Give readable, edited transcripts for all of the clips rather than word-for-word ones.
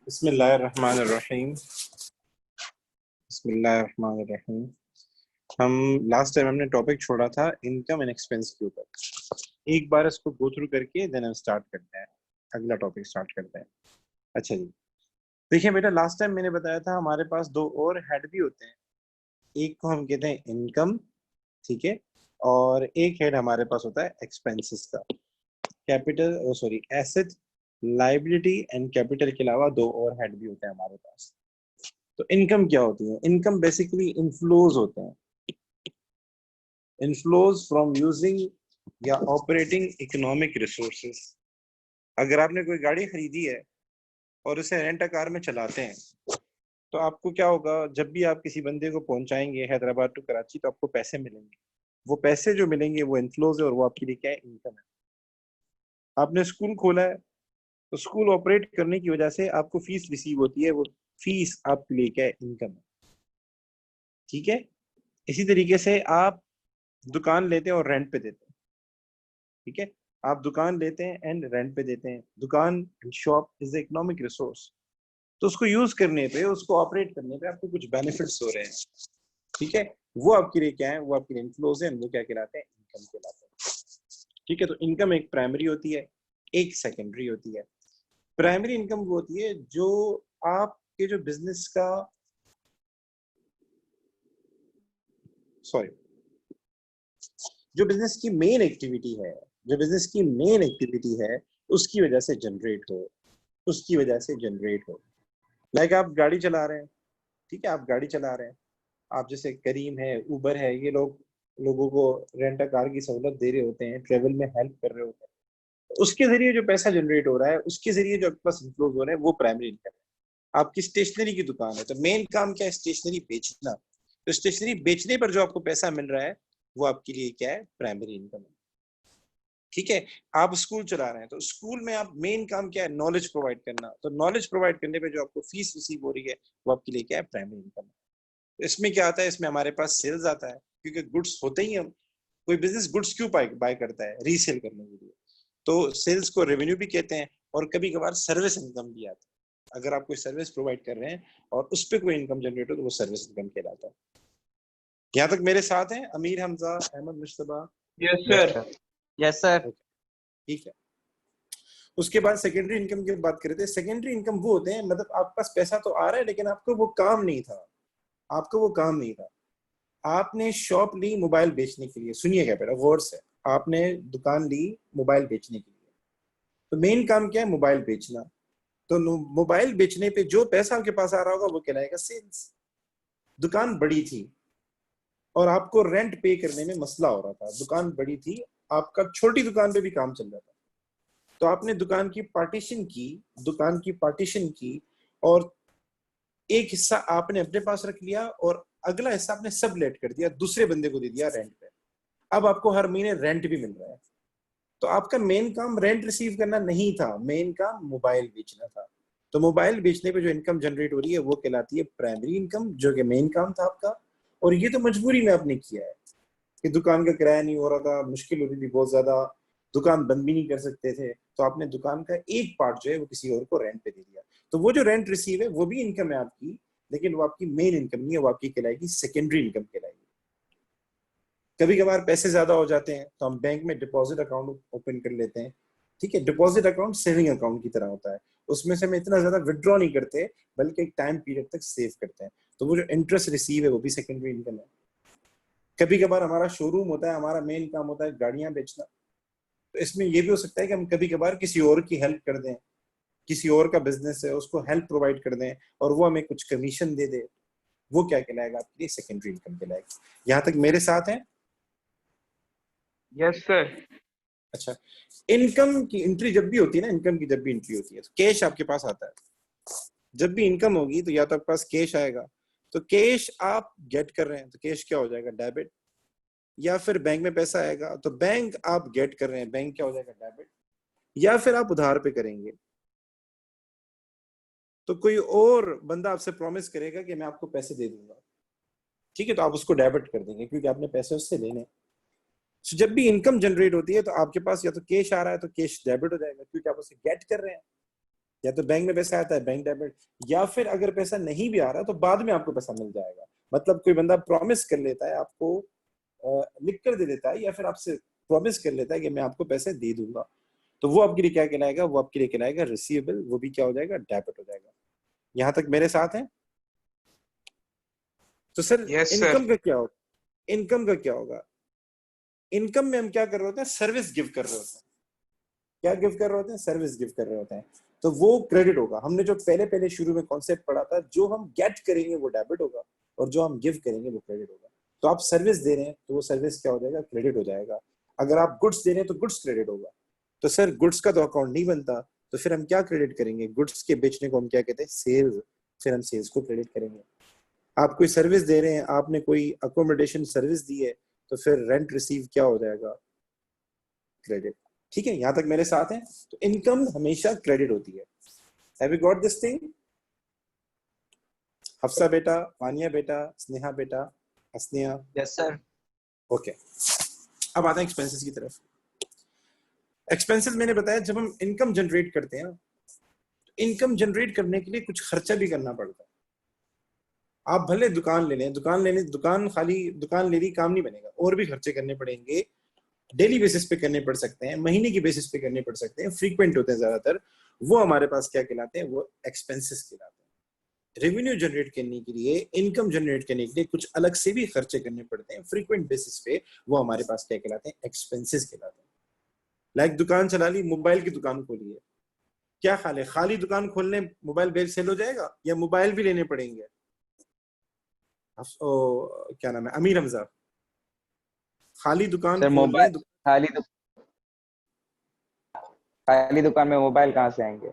बिस्मिल्लाहिर्रहमानिर्रहीम। बिस्मिल्लाहिर्रहमानिर्रहीम। हम लास्ट टाइम हमने टॉपिक छोड़ा था इनकम एंड एक्सपेंस के ऊपर। एक बार इसको गो थ्रू करके देन हम स्टार्ट करते हैं, अगला टॉपिक स्टार्ट करते हैं। अच्छा जी, देखिए बेटा, लास्ट टाइम मैंने बताया था हमारे पास दो और हेड भी होते हैं। एक को हम कहते हैं इनकम, ठीक है, और एक हेड हमारे पास होता है एक्सपेंसेस का। Capital sorry asset, liability and capital के अलावा दो और हेड भी होते हैं हमारे पास। तो इनकम क्या होती है? इनकम बेसिकली इनफ्लोज होते हैं, इनफ्लोज फ्रॉम यूजिंग या ऑपरेटिंग इकोनॉमिक रिसोर्सेज। अगर आपने कोई गाड़ी खरीदी है और उसे रेंट कार में चलाते हैं तो आपको क्या होगा, जब भी आप किसी बंदे को पहुंचाएंगे हैदराबाद टू कराची तो आपको पैसे मिलेंगे। वो पैसे जो मिलेंगे वो इनफ्लोज है और वो आपके लिए क्या है? इनकम है। आपने स्कूल खोला है तो स्कूल ऑपरेट करने की वजह से आपको फीस रिसीव होती है, वो फीस आपके लिए क्या है? इनकम है। ठीक है, इसी तरीके से आप दुकान लेते हैं और रेंट पे देते हैं। ठीक है, आप दुकान लेते हैं एंड रेंट पे देते हैं। दुकान, shop is the economic resource, तो उसको यूज करने पे, उसको ऑपरेट करने पे आपको कुछ बेनिफिट्स हो रहे हैं। ठीक है, वो आपके लिए क्या है? वो आपके लिए इनफ्लोज है, वो क्या कहलाते हैं? इनकम कहलाते हैं। ठीक है, तो इनकम एक प्राइमरी होती है, एक सेकेंडरी होती है। प्राइमरी इनकम वो होती है जो आपके जो बिजनेस का सॉरी जो बिजनेस की मेन एक्टिविटी है, जो बिजनेस की मेन एक्टिविटी है उसकी वजह से जनरेट हो, उसकी वजह से जनरेट हो। लाइक आप गाड़ी चला रहे हैं, ठीक है, आप गाड़ी चला रहे हैं, आप जैसे करीम है, उबर है, ये लोग लोगों को रेंट कार की सहूलत दे रहे होते हैं, ट्रेवल में हेल्प कर रहे होते हैं। तो उसके जरिए जो पैसा जनरेट हो रहा है, उसके जरिए जो आपके पास इन्फ्लोज हो रहे हैं, वो प्राइमरी इनकम है। आपकी स्टेशनरी की दुकान है तो मेन काम क्या है? स्टेशनरी बेचना। तो स्टेशनरी बेचने पर जो आपको पैसा मिल रहा है वो आपके लिए क्या है? प्राइमरी इनकम है। ठीक है, आप स्कूल चला रहे हैं तो स्कूल में आप मेन काम क्या है? नॉलेज प्रोवाइड करना। तो नॉलेज प्रोवाइड करने पे जो आपको फीस रिसीव हो रही है वो आपके लिए क्या है? प्राइमरी इनकम है। तो इसमें क्या आता है? इसमें हमारे पास सेल्स आता है, क्योंकि गुड्स होते ही हम, कोई बिजनेस गुड्स क्यों बाय करता है? रीसेल करने के लिए। तो सेल्स को रेवेन्यू भी कहते हैं और कभी कभार सर्विस इनकम भी आता है। अगर आप कोई सर्विस प्रोवाइड कर रहे हैं और उस पर कोई इनकम जनरेट हो तो वो सर्विस इनकम कहलाता है। यहाँ तक मेरे साथ हैं Amir, Hamza, Ahmad, Mujtaba? Yes sir. Yes sir. ठीक है, उसके बाद सेकेंडरी इनकम की बात कर रहे थे। सेकेंडरी इनकम वो होते हैं, मतलब आपके पास पैसा तो आ रहा है लेकिन आपको वो काम नहीं था, आपको वो काम नहीं था। आपने शॉप ली मोबाइल बेचने के लिए, सुनिएगा बेटा, गौर से, आपने दुकान ली मोबाइल बेचने के लिए। तो मेन काम क्या है? मोबाइल बेचना। तो मोबाइल बेचने पे जो पैसा आपके पास आ रहा होगा वो कहलाएगा सेल्स। दुकान बड़ी थी और आपको रेंट पे करने में मसला हो रहा था, दुकान बड़ी थी, आपका छोटी दुकान पे भी काम चल रहा था, तो आपने दुकान की पार्टीशन की, दुकान की पार्टीशन की, और एक हिस्सा आपने अपने पास रख लिया और अगला हिस्सा आपने सब लेट कर दिया, दूसरे बंदे को दे दिया रेंट पे। अब आपको हर महीने रेंट भी मिल रहा है। तो आपका मेन काम रेंट रिसीव करना नहीं था, मेन काम मोबाइल बेचना था। तो मोबाइल बेचने पे जो इनकम जनरेट हो रही है वो कहलाती है प्राइमरी इनकम, जो कि मेन काम था आपका। और ये तो मजबूरी में आपने किया है कि दुकान का किराया नहीं हो रहा था, मुश्किल हो रही थी बहुत ज्यादा, दुकान बंद भी नहीं कर सकते थे, तो आपने दुकान का एक पार्ट जो है वो किसी और को रेंट पे दे दिया। तो वो जो रेंट रिसीव है वो भी इनकम है आपकी, लेकिन वो आपकी मेन इनकम नहीं है, वो आपकी कहलाएगी सेकेंडरी इनकम कहलाएगी। कभी कभार पैसे ज्यादा हो जाते हैं तो हम बैंक में डिपॉजिट अकाउंट ओपन कर लेते हैं। ठीक है, डिपॉजिट अकाउंट सेविंग अकाउंट की तरह होता है, उसमें से हम इतना ज्यादा विड्रॉ नहीं करते बल्कि एक टाइम पीरियड तक सेव करते हैं, तो वो जो इंटरेस्ट रिसीव है वो भी सेकेंडरी इनकम है। कभी कभार हमारा शोरूम होता है, हमारा मेन काम होता है गाड़ियां बेचना, तो इसमें ये भी हो सकता है कि हम कभी कभार किसी और की हेल्प कर दें, किसी और का बिजनेस है उसको हेल्प प्रोवाइड कर दें और वो हमें कुछ कमीशन दे दे, वो क्या कहलाएगा? आपके लिए सेकेंडरी इनकम कहलाएगा। यहाँ तक मेरे साथ है? Yes sir. अच्छा, इनकम की एंट्री जब भी होती है ना, इनकम की जब भी एंट्री होती है तो कैश आपके पास आता है। जब भी इनकम होगी तो या तो आपके पास कैश आएगा, तो कैश आप गेट कर रहे हैं तो कैश क्या हो जाएगा? डेबिट। या फिर बैंक में पैसा आएगा तो बैंक आप गेट कर रहे हैं, बैंक क्या हो जाएगा? डेबिट। या फिर आप उधार पे करेंगे तो कोई और बंदा आपसे प्रॉमिस करेगा कि मैं आपको पैसे दे दूंगा, ठीक है, तो आप उसको डेबिट कर देंगे क्योंकि आपने पैसे उससे लेने। तो जब भी इनकम जनरेट होती है तो आपके पास या तो कैश आ रहा है तो कैश डेबिट हो जाएगा क्योंकि आप उसे गेट कर रहे हैं। या तो बैंक में पैसा आता है, बैंक डेबिट, या फिर अगर पैसा नहीं भी आ रहा तो बाद में आपको पैसा मिल जाएगा। मतलब कोई बंदा प्रॉमिस कर लेता है आपको, लिख कर दे देता है, या फिर आपसे प्रॉमिस कर लेता है कि मैं आपको पैसे दे दूंगा, तो वो आपके लिए क्या कहलाएगा? वो आपके लिए कहलाएगा रिसीवेबल, वो भी क्या हो जाएगा? डेबिट हो जाएगा। यहां तक मेरे साथ है? तो सर यस सर। इनकम का क्या होगा? इनकम का क्या होगा? इनकम में हम क्या कर रहे होते हैं? सर्विस गिव कर रहे होते हैं। क्या गिव कर रहे होते हैं? सर्विस गिव कर रहे होते हैं। तो वो क्रेडिट होगा। हमने जो पहले पहले शुरू में कॉन्सेप्ट पढ़ा था, जो हम गेट करेंगे वो डेबिट होगा, और जो हम गिव करेंगे वो क्रेडिट होगा। तो आप सर्विस दे रहे हैं तो वो सर्विस क्या हो जाएगा? क्रेडिट हो जाएगा। अगर आप गुड्स दे रहे हैं तो गुड्स क्रेडिट होगा। तो सर गुड्स का तो अकाउंट नहीं बनता, तो फिर हम क्या क्रेडिट करेंगे? गुड्स के बेचने को हम क्या कहते हैं? सेल्स। फिर हम सेल्स को क्रेडिट करेंगे। आप कोई सर्विस दे रहे हैं, आपने कोई अकोमोडेशन सर्विस दी है, तो फिर रेंट रिसीव क्या हो जाएगा? क्रेडिट। ठीक है, यहां तक मेरे साथ है? तो इनकम हमेशा क्रेडिट होती है। Have you got this thing? Hafsa बेटा, वानिया बेटा, स्नेहा बेटा, अस्नेहा? Yes sir. ओके, अब आते हैं एक्सपेंसेस की तरफ। एक्सपेंसेस मैंने बताया, जब हम इनकम जनरेट करते हैं, इनकम जनरेट करने के लिए कुछ खर्चा भी करना पड़ता है। आप भले दुकान ले लें, दुकान खाली दुकान ले ली काम नहीं बनेगा, और भी खर्चे करने पड़ेंगे। डेली बेसिस पे करने पड़ सकते हैं, महीने की बेसिस पे करने पड़ सकते हैं, फ्रीक्वेंट होते हैं ज्यादातर। वो हमारे पास क्या कहलाते हैं? वो एक्सपेंसेस कहलाते हैं। रेवेन्यू जनरेट करने के लिए, इनकम जनरेट करने के लिए कुछ अलग से भी खर्चे करने पड़ते हैं फ्रीक्वेंट बेसिस पे। वो हमारे पास क्या कहलाते हैं? एक्सपेंसेस कहलाते हैं। लाइक दुकान चला ली, मोबाइल की दुकान खोली है, क्या ख्याल है खाली दुकान खोलने मोबाइल बेच सेल हो जाएगा, या मोबाइल भी लेने पड़ेंगे? क्या नाम है, अमीर हमजा? खाली दुकान सर खोल रहे मोबाइल हैं खाली दुकान में मोबाइल कहाँ से आएंगे?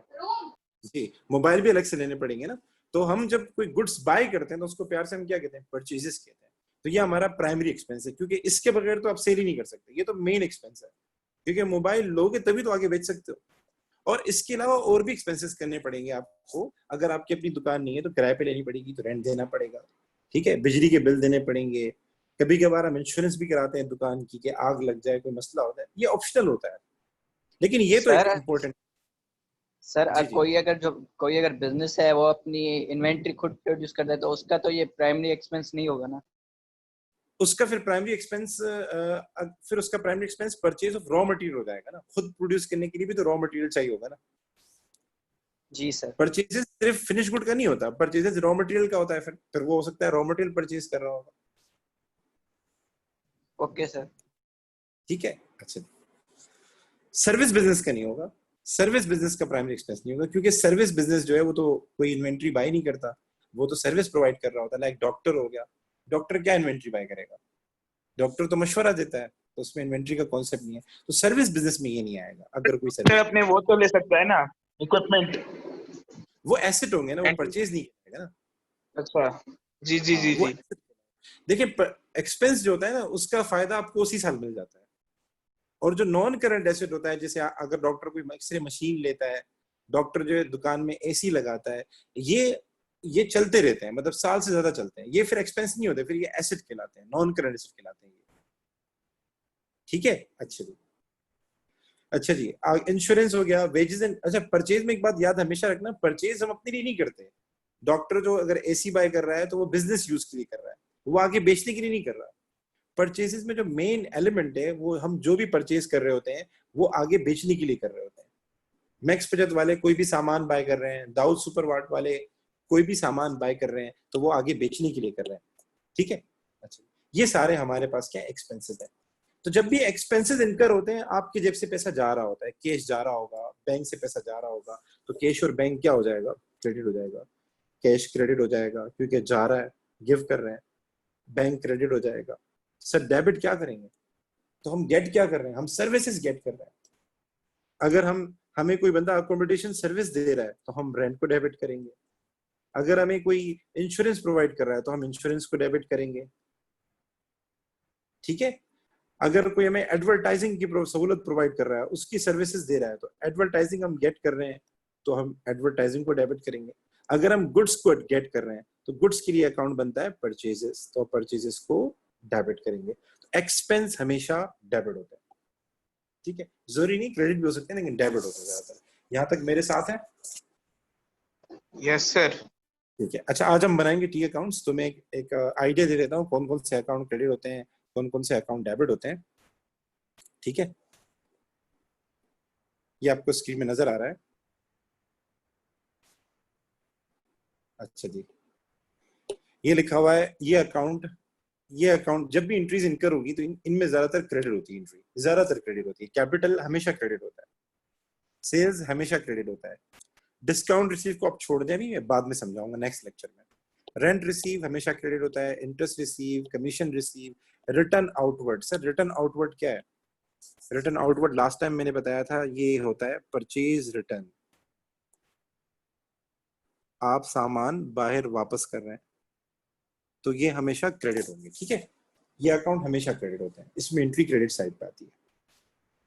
जी, मोबाइल भी अलग से लेने पड़ेंगे ना। तो हम जब कोई गुड्स बाय करते हैं तो उसको प्यार से हम क्या कहते हैं? परचेजेस कहते हैं। तो ये हमारा प्राइमरी एक्सपेंस है, क्योंकि इसके बगैर तो आप सेल ही नहीं कर सकते। ये तो मेन एक्सपेंस है, क्योंकि मोबाइल लोगे तभी तो आगे बेच सकते हो। और इसके अलावा और भी एक्सपेंसेस करने पड़ेंगे आपको। अगर आपकी अपनी दुकान नहीं है तो किराए पे लेनी पड़ेगी, तो रेंट देना पड़ेगा। ठीक है, बिजली के बिल देने पड़ेंगे। कभी कभार हम इंश्योरेंस भी कराते हैं दुकान की, कि आग लग जाए, कोई मसला होता है, ये ऑप्शनल होता है, लेकिन ये तो एक सर इम्पोर्टेंट। सर जी जी। कोई अगर बिजनेस है वो अपनी इन्वेंट्री खुद प्रोड्यूस करता है, तो उसका तो ये प्राइमरी एक्सपेंस नहीं होगा ना? उसका फिर प्राइमरी एक्सपेंस, फिर उसका primary expense purchase of raw material हो जाएगा ना। खुद प्रोड्यूस करने के लिए भी तो रॉ मटेरियल चाहिए होगा ना। जी सर। परचेजेस सिर्फ फिनिश गुड का नहीं होता, परचेजेस रॉ मटेरियल का होता है। फिर वो हो सकता है रॉ मटेरियल परचेज कर रहा होगा। Okay sir. ठीक है, अच्छा। सर्विस बिजनेस का नहीं होगा। सर्विस बिजनेस का प्राइमरी एक्सपेंस नहीं होगा, क्योंकि सर्विस बिजनेस जो है वो तो कोई इन्वेंट्री बाय नहीं करता, वो तो सर्विस प्रोवाइड कर रहा होता है। लाइक डॉक्टर हो गया, डॉक्टर क्या इन्वेंट्री बाय करेगा? डॉक्टर तो मशवरा देता है, तो उसमें इन्वेंट्री का कॉन्सेप्ट नहीं है। तो सर्विस बिजनेस में ये नहीं आएगा अगर कोई सर सर्विस। अपने वो तो ले सकता है ना, इक्विपमेंट? वो एसेट होंगे ना, वो परचेज नहीं करेगा ना। अच्छा, जी जी हाँ, जी वो जी। देखिए, एक्सपेंस जो होता है ना, उसका फायदा आपको उसी साल मिल जाता है। और जो नॉन करंट एसेट होता है, जैसे अगर डॉक्टर कोई एक्सरे मशीन लेता है, डॉक्टर जो है दुकान में एसी लगाता है, ये चलते रहते हैं, मतलब साल से ज्यादा चलते हैं, ये फिर एक्सपेंस नहीं होते, फिर ये एसेट कहलाते हैं, नॉन करंट एसेट कहलाते हैं ये। ठीक है, अच्छा जी। अच्छा जी, इंश्योरेंस हो गया, वेजेस एंड, अच्छा परचेज में एक बात याद हमेशा रखना, परचेज हम अपने लिए नहीं करते। डॉक्टर जो अगर एसी बाय कर रहा है तो वो बिजनेस यूज के लिए कर रहा है, वो आगे बेचने के लिए नहीं कर रहा। परचेजेस में जो मेन एलिमेंट है, वो हम जो भी परचेज कर रहे होते हैं वो आगे बेचने के लिए कर रहे होते हैं। मैक्स बचत वाले कोई भी सामान बाय कर रहे हैं, दाऊद सुपर वार्ट वाले कोई भी सामान बाय कर रहे हैं, तो वो आगे बेचने के लिए कर रहे हैं। ठीक है, अच्छा, ये सारे हमारे पास क्या एक्सपेंसेस है। तो जब भी एक्सपेंसेस इनकर होते हैं, आपकी जेब से पैसा जा रहा होता है, कैश जा रहा होगा, बैंक से पैसा जा रहा होगा, तो कैश और बैंक क्या हो जाएगा? क्रेडिट हो जाएगा। कैश क्रेडिट हो जाएगा क्योंकि जा रहा है, गिव कर रहे हैं। बैंक क्रेडिट हो जाएगा। सर डेबिट क्या करेंगे? तो हम गेट क्या कर रहे हैं? हम सर्विसेज गेट कर रहे हैं। अगर हमें कोई बंदा अकोमोडेशन सर्विस दे रहा है तो हम रेंट को डेबिट करेंगे। अगर हमें कोई इंश्योरेंस प्रोवाइड कर रहा है तो हम इंश्योरेंस को डेबिट करेंगे। ठीक है, अगर कोई हमें एडवर्टाइजिंग की सहूलत प्रोवाइड कर रहा है, उसकी सर्विसेज दे रहा है, तो एडवर्टाइजिंग हम गेट कर रहे हैं, तो हम एडवर्टाइजिंग को डेबिट करेंगे। अगर हम गुड्स को गेट कर रहे हैं तो गुड्स के लिए अकाउंट बनता है परचेजेस, तो परचेजेस को डेबिट करेंगे। तो एक्सपेंस हमेशा डेबिट होता है। ठीक है, जरूरी नहीं क्रेडिट भी हो सकते हैं, लेकिन डेबिट होता है ज्यादातर। यहां तक मेरे साथ है? Yes sir. ठीक है, अच्छा आज हम बनाएंगे टी अकाउंट्स। तो मैं एक आइडिया दे देता हूँ कौन कौन से अकाउंट क्रेडिट होते हैं, कौन कौन से अकाउंट डेबिट होते हैं। ठीक है, ये आपको स्क्रीन में नजर आ रहा है। अच्छा जी, ये लिखा हुआ है ये अकाउंट जब भी एंट्रीज इनकर होगी तो इनमें ज्यादातर क्रेडिट होती है। एंट्री ज्यादातर क्रेडिट होती है। कैपिटल हमेशा क्रेडिट होता है, सेल्स हमेशा क्रेडिट होता है। डिस्काउंट रिसीव को आप छोड़ दें, नहीं मैं बाद में समझाऊंगा नेक्स्ट लेक्चर में। रेंट रिसीव हमेशा क्रेडिट होता है। Interest receive, commission receive, return outward. Sir return outward क्या है? रिटर्न आउटवर्ड लास्ट टाइम मैंने बताया था, ये होता है परचेज रिटर्न। आप सामान बाहर वापस कर रहे हैं तो ये हमेशा क्रेडिट होंगे। ठीक है, ये अकाउंट हमेशा क्रेडिट होते हैं, इसमें एंट्री क्रेडिट साइड पे आती है।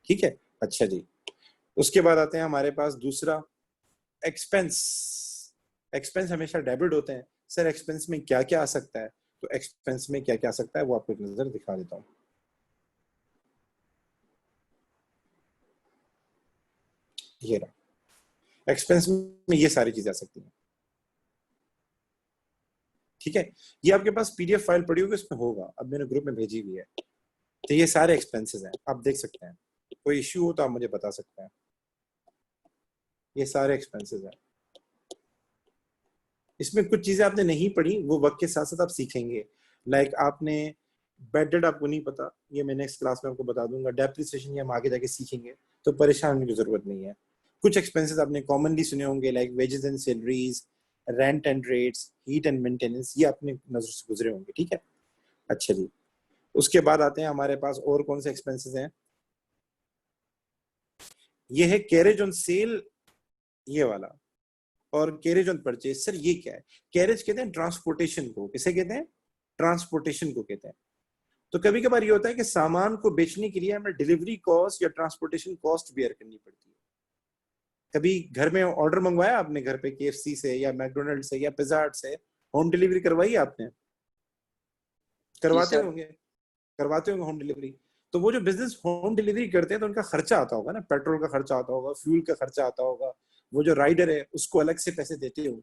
ठीक है, अच्छा जी, उसके बाद आते हैं हमारे पास दूसरा एक्सपेंस। एक्सपेंस हमेशा डेबिट होते हैं। सर एक्सपेंस में क्या क्या आ सकता है? तो एक्सपेंस में क्या क्या आ सकता है वो आपको एक नजर दिखा देता हूं। ये रहा, एक्सपेंस में ये सारी चीजें आ सकती हैं। ठीक है, ये आपके पास पीडीएफ फाइल पड़ी होगी, उसमें होगा, अब मैंने ग्रुप में भेजी हुई है। तो ये सारे एक्सपेंसेस हैं, आप देख सकते हैं। कोई इश्यू हो तो आप मुझे बता सकते हैं। ये सारे एक्सपेंसेस हैं। इसमें कुछ चीजें आपने नहीं पढ़ी, वो वक्त के साथ साथ आप सीखेंगे। लाइक आपने बैड डेट आपको नहीं पता, ये मैं नेक्स्ट क्लास में आपको बता दूंगा। डेप्रिसिएशन ये हम आगे जाके सीखेंगे, तो परेशान होने की जरूरत नहीं है। कुछ एक्सपेंसेस आपने कॉमनली सुने होंगे, like wages and salaries, rent and rates, heat and maintenance, ये अपने नजर से गुजरे होंगे। ठीक है, अच्छा जी, उसके बाद आते हैं हमारे पास और कौन से एक्सपेंसेस हैं। ये है कैरेज ऑन सेल, ये वाला, और कैरेज ऑन परचेज। सर ये क्या है? कैरेज कहते हैं ट्रांसपोर्टेशन को। किसे कहते हैं? ट्रांसपोर्टेशन को कहते हैं। तो कभी कभार ये होता है कि सामान को बेचने के लिए हमें डिलीवरी कॉस्ट या ट्रांसपोर्टेशन कॉस्ट बेयर करनी पड़ती है। कभी घर में ऑर्डर मंगवाया आपने, घर पे केएफसी से या मैकडोनल्ड से या पिज्जा हट से होम डिलीवरी करवाई आपने? जी करवाते सर। होंगे, करवाते होंगे होम डिलीवरी। तो वो जो बिजनेस होम डिलीवरी करते हैं तो उनका खर्चा आता होगा ना, पेट्रोल का खर्चा आता होगा, फ्यूल का खर्चा आता होगा, वो जो राइडर है उसको अलग से पैसे देते होंगे।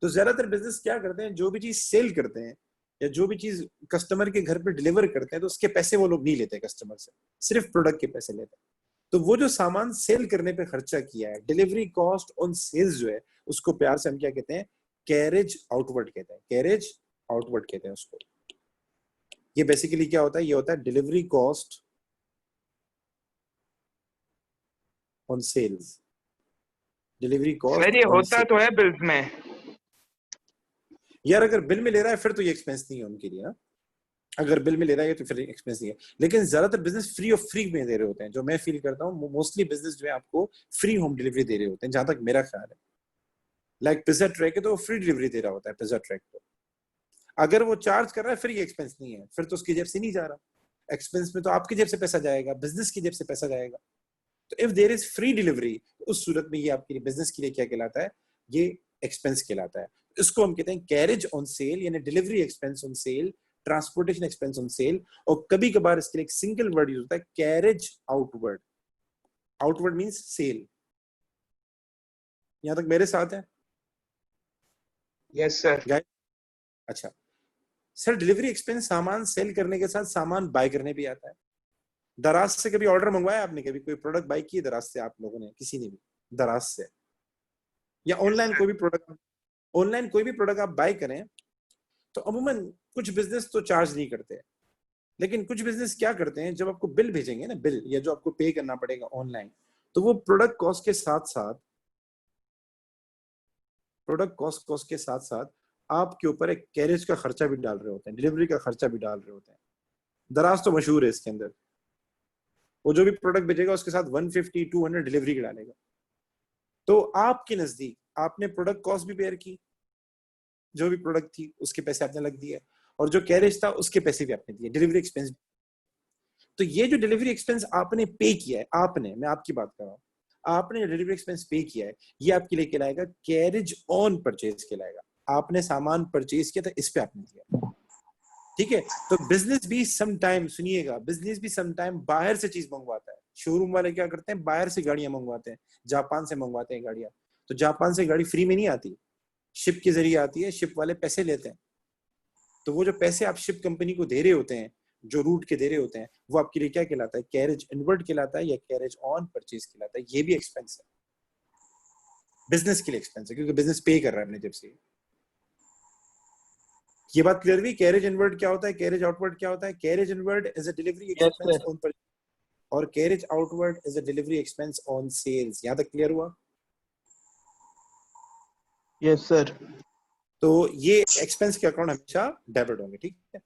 तो ज्यादातर बिजनेस क्या करते हैं, जो भी चीज सेल करते हैं या जो भी चीज कस्टमर के घर पे डिलीवर करते हैं तो उसके पैसे वो लोग नहीं लेते कस्टमर से, सिर्फ प्रोडक्ट के पैसे लेते हैं। तो वो जो सामान सेल करने पे खर्चा किया है, डिलीवरी कॉस्ट ऑन सेल्स जो है, उसको प्यार से हम क्या कहते हैं? कैरेज आउटवर्ड कहते हैं। कैरेज आउटवर्ड कहते हैं उसको। ये बेसिकली क्या होता है? ये होता है delivery cost on sales. Delivery cost sir ये ऑन होता सेल। तो है बिल्स में। यार अगर बिल में ले रहा है फिर तो ये एक्सपेंस नहीं है उनके लिए ना। अगर बिल में ले रहा है तो फिर एक्सपेंस नहीं है। लेकिन ज्यादातर बिजनेस फ्री ऑफ फ्री में दे रहे होते हैं। जो मैं फील करता हूँ मोस्टली बिजनेस जो है आपको फ्री होम डिलीवरी दे रहे होते हैं, जहां तक मेरा ख्याल है। लाइक पिज्जा ट्रैक है तो वो फ्री डिलीवरी दे रहा होता है पिज्जा ट्रैक को। अगर वो चार्ज कर रहा है फिर ये एक्सपेंस नहीं है, फिर तो उसकी जेब से नहीं जा रहा। एक्सपेंस में तो आपकी जेब से पैसा जाएगा, बिजनेस की जेब से पैसा जाएगा। तो if there is free delivery, उस सूरत में ये आपके बिजनेस के लिए क्या कहलाता है? ये एक्सपेंस कहलाता है। इसको हम कहते हैं कैरेज ऑन सेल, यानी delivery expense on sale, transportation expense on sale. और कभी कभार इसके लिए एक सिंगल वर्ड यूज होता है, carriage outward. Outward means sale. यहां तक मेरे साथ है यस सर। गाइस? अच्छा सर, डिलीवरी एक्सपेंस सामान सेल करने के साथ सामान बाय करने भी आता है। दराज से कभी ऑर्डर मंगवाया आपने? कभी कोई प्रोडक्ट बाय किए दराज से आप लोगों ने? किसी ने भी दराज से? या ऑनलाइन कोई भी प्रोडक्ट, ऑनलाइन कोई भी प्रोडक्ट आप बाय करें तो अमूमन कुछ बिजनेस तो चार्ज नहीं करते, लेकिन कुछ बिजनेस क्या करते हैं, जब आपको बिल भेजेंगे ना, बिल या जो आपको पे करना पड़ेगा ऑनलाइन, तो वो प्रोडक्ट कॉस्ट के साथ साथ, प्रोडक्ट कॉस्ट के साथ साथ आपके ऊपर एक कैरेज का खर्चा भी डाल रहे होते हैं, डिलीवरी का खर्चा भी डाल रहे होते हैं। दराज तो मशहूर है इसके अंदर। वो जो भी प्रोडक्ट भेजेगा उसके साथ 150-200 डिलीवरी की डालेगा। तो आपके नजदीक आपने प्रोडक्ट कॉस्ट भी बेयर की, जो भी प्रोडक्ट थी उसके पैसे आपने लग दिए, और जो कैरेज था उसके पैसे भी आपने दिए, डिलीवरी एक्सपेंस। तो ये जो डिलीवरी एक्सपेंस आपने पे किया है, आपने, मैं आपकी बात कर रहा हूँ, आपने जो डिलीवरी एक्सपेंस पे किया है, ये आपके लिए कहलाएगा कैरेज ऑन परचेज कहलाएगा। आपने सामान परचेज किया था, इस पे आपने दिया। ठीक है, तो बिजनेस भी सम टाइम, सुनिएगा, बिजनेस भी सम टाइम बाहर से चीज मंगवाता है। शोरूम वाले क्या करते हैं, बाहर से गाड़ियां मंगवाते हैं, जापान से मंगवाते हैं गाड़ियां। तो जापान से गाड़ी फ्री में नहीं आती, शिप के जरिए आती है, शिप वाले पैसे लेते हैं, तो वो जो पैसे आप शिप कंपनी को दे रहे होते हैं, जो रूट के दे रहे होते हैं, वो आपके लिए क्या कहलाता है? कैरेज इनवर्ड कहलाता है या कैरेज ऑन परचेज कहलाता है? ये भी एक्सपेंस है, बिजनेस के लिए एक्सपेंस है, क्योंकि बिजनेस पे कर रहा है अपने जेब से। ये बात क्लियर हुई? कैरेज इनवर्ड क्या होता है, कैरेज आउटवर्ड क्या होता है? Carriage inward is a delivery Yes, expense sir. On purchase, और carriage outward is a delivery expense on sales. यहां तक क्लियर हुआ? Yes, sir. तो ये एक्सपेंस के अकाउंट हमेशा डेबिट होंगे, ठीक है?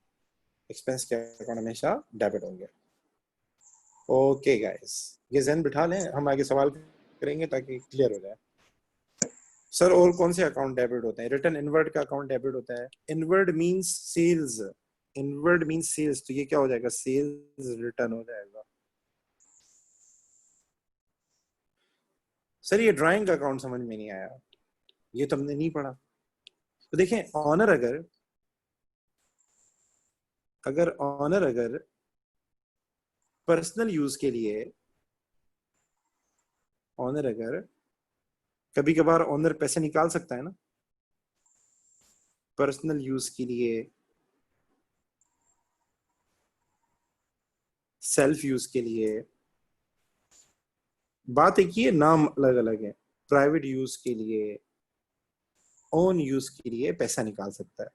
एक्सपेंस के अकाउंट हमेशा डेबिट होंगे। ओके गाइस, ये जहन बिठा लें, हम आगे सवाल करेंगे ताकि क्लियर हो जाए। सर और कौन से अकाउंट डेबिट होते हैं? रिटर्न इनवर्ड का अकाउंट डेबिट होता है। Inward means sales, inward means sales, तो ये क्या हो जाएगा? सेल्स रिटर्न हो जाएगा। सर ये ड्राइंग का अकाउंट समझ में नहीं आया, ये तो हमने नहीं पढ़ा। तो देखें, ऑनर अगर पर्सनल यूज के लिए, ऑनर अगर कभी कभार ऑनर पैसे निकाल सकता है ना पर्सनल यूज के लिए, सेल्फ यूज के लिए। बात एक ही है, नाम अलग अलग है। प्राइवेट यूज के लिए, ओन यूज के लिए पैसा निकाल सकता है।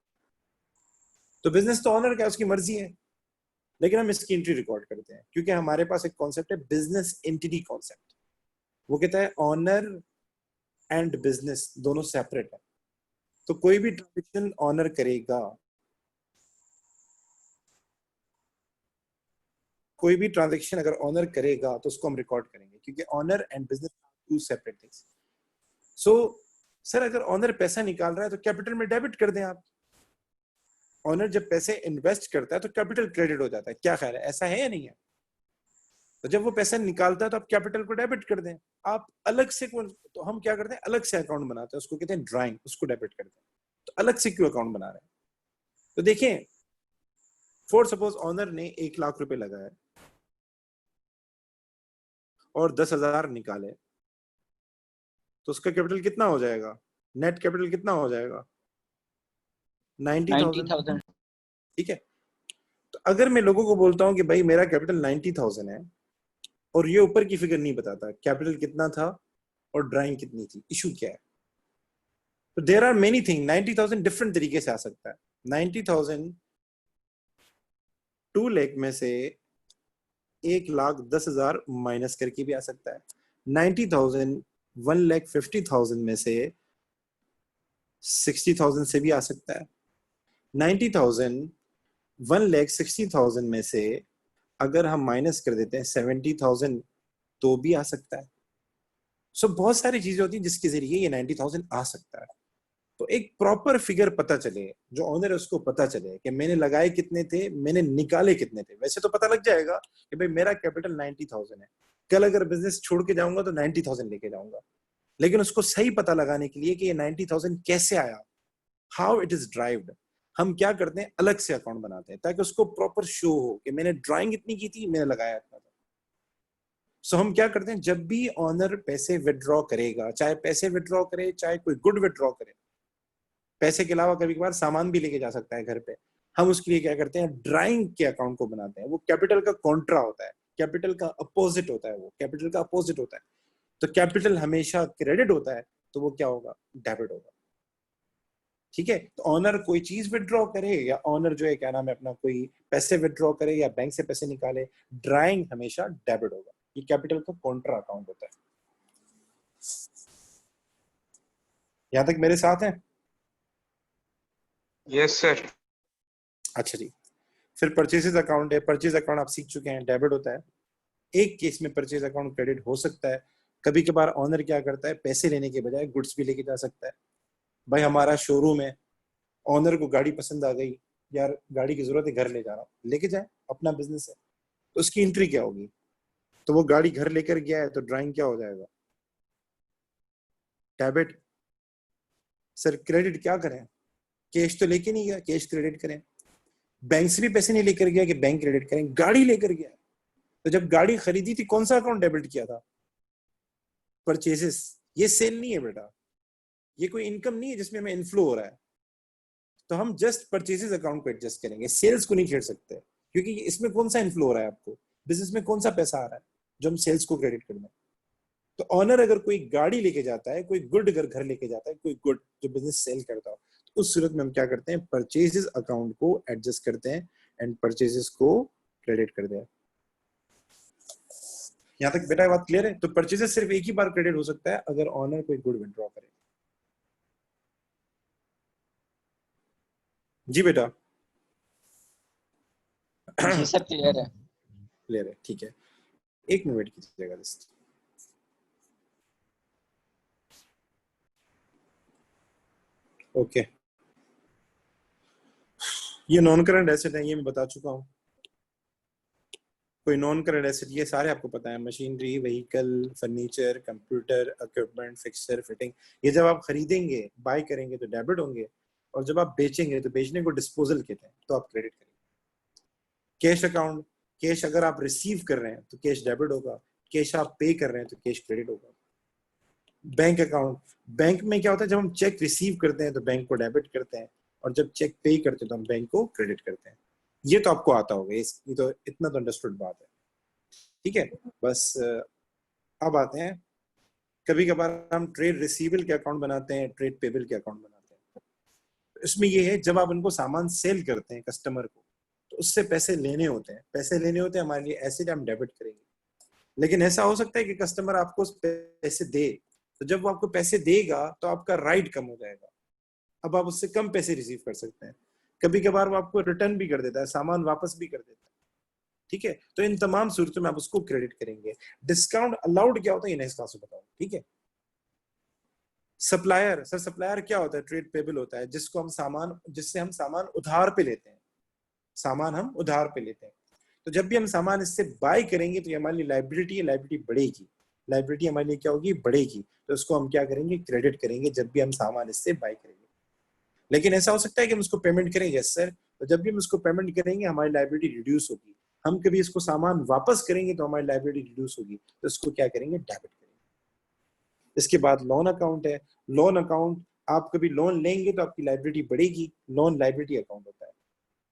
तो बिजनेस तो ऑनर का, उसकी मर्जी है, लेकिन हम इसकी एंट्री रिकॉर्ड करते हैं क्योंकि हमारे पास एक कॉन्सेप्ट है, बिजनेस एंटिटी कॉन्सेप्ट। वो कहता है ऑनर एंड बिजनेस दोनों सेपरेट है। तो कोई भी ट्रांजेक्शन ऑनर करेगा, कोई भी ट्रांजेक्शन अगर ऑनर करेगा तो उसको हम रिकॉर्ड करेंगे, क्योंकि owner and business two separate things. So sir अगर ऑनर पैसा निकाल रहा है तो कैपिटल में डेबिट कर दें आप। ऑनर जब पैसे इन्वेस्ट करता है तो कैपिटल क्रेडिट हो जाता है, क्या ख्याल है, ऐसा है या नहीं है? तो जब वो पैसा निकालता है तो आप कैपिटल को डेबिट कर दें। आप अलग से, तो हम क्या करते हैं, अलग से अकाउंट बनाते हैं, उसको कहते हैं ड्राइंग, उसको डेबिट करते हैं। तो अलग से क्यों अकाउंट बना रहे हैं? तो देखें, फॉर सपोज ऑनर ने 1 लाख रुपए लगाए और 10,000 निकाले, तो उसका कैपिटल कितना हो जाएगा? नेट कैपिटल कितना हो जाएगा? 90,000। 90,000। ठीक है। तो अगर मैं लोगों को बोलता हूं कि भाई मेरा कैपिटल 90,000 है और ये ऊपर की फिगर नहीं बताता कैपिटल कितना था और ड्राइंग कितनी थी, इशू क्या है? तो there are many thing. 90,000 different तरीके से आ सकता है। 90,000 2 लाख में से 1,10,000 माइनस करके भी आ सकता है। 90,000 1,50,000 में से 60,000 से भी आ सकता है। 90,000 1,60,000 में से अगर हम माइनस कर देते हैं 70,000 तो भी आ सकता है। सो बहुत सारी चीजें होती हैं जिसके जरिए ये 90,000 आ सकता है। तो एक प्रॉपर फिगर पता चले, जो ऑनर है उसको पता चले कि मैंने लगाए कितने थे, मैंने निकाले कितने थे। वैसे तो पता लग जाएगा कि भाई मेरा कैपिटल 90,000 है, कल अगर बिजनेस छोड़ के जाऊंगा तो 90,000 लेके जाऊंगा, लेकिन उसको सही पता लगाने के लिए कि ये 90,000 कैसे आया, हाउ इट इज ड्राइव्ड, हम क्या करते हैं, अलग से अकाउंट बनाते हैं ताकि उसको प्रॉपर शो हो कि मैंने ड्राइंग इतनी की थी, मैंने लगाया इतना था। सो हम क्या करते हैं, जब भी ऑनर पैसे विड्रॉ करेगा, चाहे पैसे विड्रॉ करे चाहे कोई गुड विड्रॉ करे, पैसे के अलावा कभी कभार सामान भी लेके जा सकता है घर पे, हम उसके लिए क्या करते हैं, ड्राइंग के अकाउंट को बनाते हैं। वो कैपिटल का कॉन्ट्रा होता है, कैपिटल का अपोजिट होता है, वो कैपिटल का अपोजिट होता है। तो कैपिटल हमेशा क्रेडिट होता है, तो वो क्या होगा, डेबिट होगा। ठीक है। तो ऑनर कोई चीज विड्रॉ करे या ऑनर जो है क्या नाम है अपना कोई पैसे विड्रॉ करे या बैंक से पैसे निकाले, ड्राइंग हमेशा डेबिट होगा। ये कैपिटल का कॉन्ट्रा अकाउंट होता है। यहां तक मेरे साथ हैं? Yes, sir. अच्छा जी। फिर परचेसेस अकाउंट है। परचेज अकाउंट आप सीख चुके हैं, डेबिट होता है। एक केस में परचेज अकाउंट क्रेडिट हो सकता है। कभी कभार ऑनर क्या करता है, पैसे लेने के बजाय गुड्स भी लेके जा सकता है। भाई हमारा शोरूम है, ऑनर को गाड़ी पसंद आ गई, यार गाड़ी की जरूरत है, घर ले जा रहा हूँ, लेके जाए, अपना बिजनेस है। तो उसकी एंट्री क्या होगी? तो वो गाड़ी घर लेकर गया है तो ड्राइंग क्या हो जाएगा, डेबिट। सर क्रेडिट क्या करें, कैश तो लेके नहीं गया, कैश क्रेडिट करें। बैंक से भी पैसे नहीं लेकर गया कि बैंक क्रेडिट करें, गाड़ी लेकर गया। तो जब गाड़ी खरीदी थी कौन सा अकाउंट डेबिट किया था, परचेसेस। ये सेल नहीं है बेटा, ये कोई इनकम नहीं है जिसमें हमें इनफ्लो हो रहा है, तो हम जस्ट परचेजेस अकाउंट को एडजस्ट करेंगे, सेल्स को नहीं छेड़ सकते, क्योंकि इसमें कौन सा इनफ्लो हो रहा है, आपको बिजनेस में कौन सा पैसा आ रहा है जो हम सेल्स को क्रेडिट कर दें। तो ऑनर अगर कोई गाड़ी लेके जाता है, कोई गुड अगर घर लेके जाता है, कोई गुड जो बिजनेस सेल करता हो, तो उस सूरत में हम क्या करते हैं, परचेजेस अकाउंट को एडजस्ट करते हैं एंड परचेजेस को क्रेडिट कर दें। यहाँ तक बेटा बात क्लियर है? तो परचेजेस सिर्फ एक ही बार क्रेडिट हो सकता है अगर ऑनर कोई गुड विड्रॉ करे। जी बेटा। जी सर क्लियर है। क्लियर है, ठीक है, एक मिनट कीजिएगा लिस्ट। ओके, ये नॉन करंट एसेट है, ये मैं बता चुका हूँ। कोई नॉन करंट एसेट, ये सारे आपको पता है, machinery, vehicle, furniture, computer, equipment, fixture, fitting, ये जब आप खरीदेंगे, बाय करेंगे तो डेबिट होंगे, और जब आप बेचेंगे तो बेचने को डिस्पोजल कहते हैं, तो आप क्रेडिट करेंगे। कैश अकाउंट, कैश अगर आप रिसीव कर रहे हैं तो कैश डेबिट होगा, कैश आप पे कर रहे हैं तो कैश क्रेडिट होगा। बैंक अकाउंट, बैंक में क्या होता है, जब हम चेक रिसीव करते हैं तो बैंक को डेबिट करते हैं, और जब चेक पे करते हैं तो हम बैंक को क्रेडिट करते हैं। ये तो आपको आता होगा, ये तो इतना तो अंडरस्टूड बात है, ठीक है। बस अब आते हैं, कभी कभार हम ट्रेड रिसीवेबल के अकाउंट बनाते हैं, ट्रेड पेबल के अकाउंट बनाते हैं। इसमें ये है, जब आप उनको सामान सेल करते हैं कस्टमर को, तो उससे पैसे लेने होते हैं, पैसे लेने होते हैं हमारे लिए, एसेट हम डेबिट करेंगे। लेकिन ऐसा हो सकता है कि कस्टमर आपको पैसे दे, तो जब वो आपको पैसे देगा तो आपका राइट कम हो जाएगा, अब आप उससे कम पैसे रिसीव कर सकते हैं। कभी कभार वो आपको रिटर्न भी कर देता है, सामान वापस भी कर देता है, ठीक है। तो इन तमाम सूरतों में आप उसको क्रेडिट करेंगे। डिस्काउंट अलाउड क्या होता है, ये नेक्स्ट क्लास में बताऊंगा, ठीक है। सप्लायर, सर सप्लायर क्या होता है, ट्रेड पेबल होता है, जिसको हम सामान, जिससे हम सामान उधार पे लेते हैं, सामान हम उधार पे लेते हैं। तो जब भी हम सामान इससे बाय करेंगे तो ये हमारी लाइबिलिटी है, लाइबिलिटी बढ़ेगी, लाइबिलिटी हमारे लिए क्या होगी, बढ़ेगी, तो उसको हम क्या करेंगे, क्रेडिट करेंगे जब भी हम सामान इससे बाय करेंगे। लेकिन ऐसा हो सकता है कि हम उसको पेमेंट करेंगे, यस सर, तो जब भी हम उसको पेमेंट करेंगे हमारी लाइबिलिटी रिड्यूस होगी, हम कभी इसको सामान वापस करेंगे तो हमारी लाइबिलिटी रिड्यूस होगी, तो इसको क्या करेंगे, डेबिट करेंगे। इसके बाद लोन अकाउंट है। लोन अकाउंट, आप कभी लोन लेंगे तो आपकी लाइबिलिटी बढ़ेगी, लोन लाइबिलिटी अकाउंट होता है,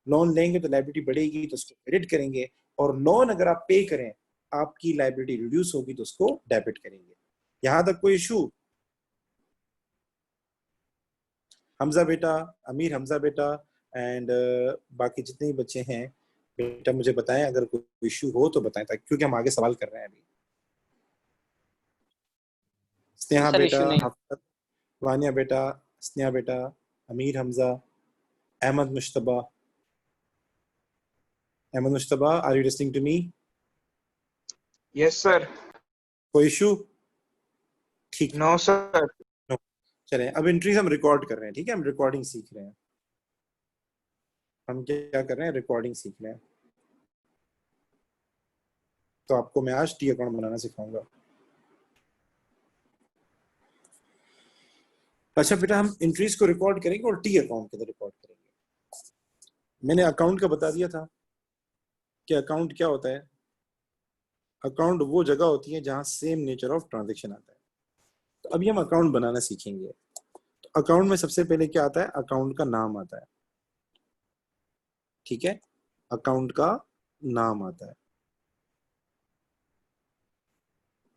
लोन लेंगे तो लाइबिलिटी बढ़ेगी तो उसको क्रेडिट करेंगे, और लोन अगर आप पे करें आपकी लाइबिलिटी रिड्यूस होगी तो उसको डेबिट करेंगे। यहां तक कोई इशू? हमजा बेटा, अमीर हमजा बेटा एंड बाकी जितने भी बच्चे हैं बेटा, मुझे बताएं अगर कोई इशू हो तो बताएं, ताकि क्योंकि हम आगे सवाल कर रहे हैं अभी। स्नेहा सर बेटा, इशू नहीं। हफ्ता, वानिया बेटा, स्नेहा बेटा, Amir Hamza, Ahmad Mujtaba, Ahmad Mujtaba, are you listening to me? Yes sir. कोई इशू? ठीक है, नो सर। चलें, अब एंट्रीज हम रिकॉर्ड कर रहे हैं, ठीक है, हम रिकॉर्डिंग सीख रहे हैं, हम क्या कर रहे हैं, रिकॉर्डिंग सीख रहे हैं। तो आपको मैं आज टी अकाउंट बनाना सिखाऊंगा। अच्छा बेटा, हम एंट्रीज को रिकॉर्ड करेंगे और टी अकाउंट के अंदर रिकॉर्ड करेंगे। मैंने अकाउंट का बता दिया था कि अकाउंट क्या होता है। अकाउंट वो जगह होती है जहां सेम नेचर ऑफ ट्रांजैक्शन आता है। तो अभी हम अकाउंट बनाना सीखेंगे। तो अकाउंट में सबसे पहले क्या आता है, अकाउंट का नाम आता है, ठीक है, अकाउंट का नाम आता है।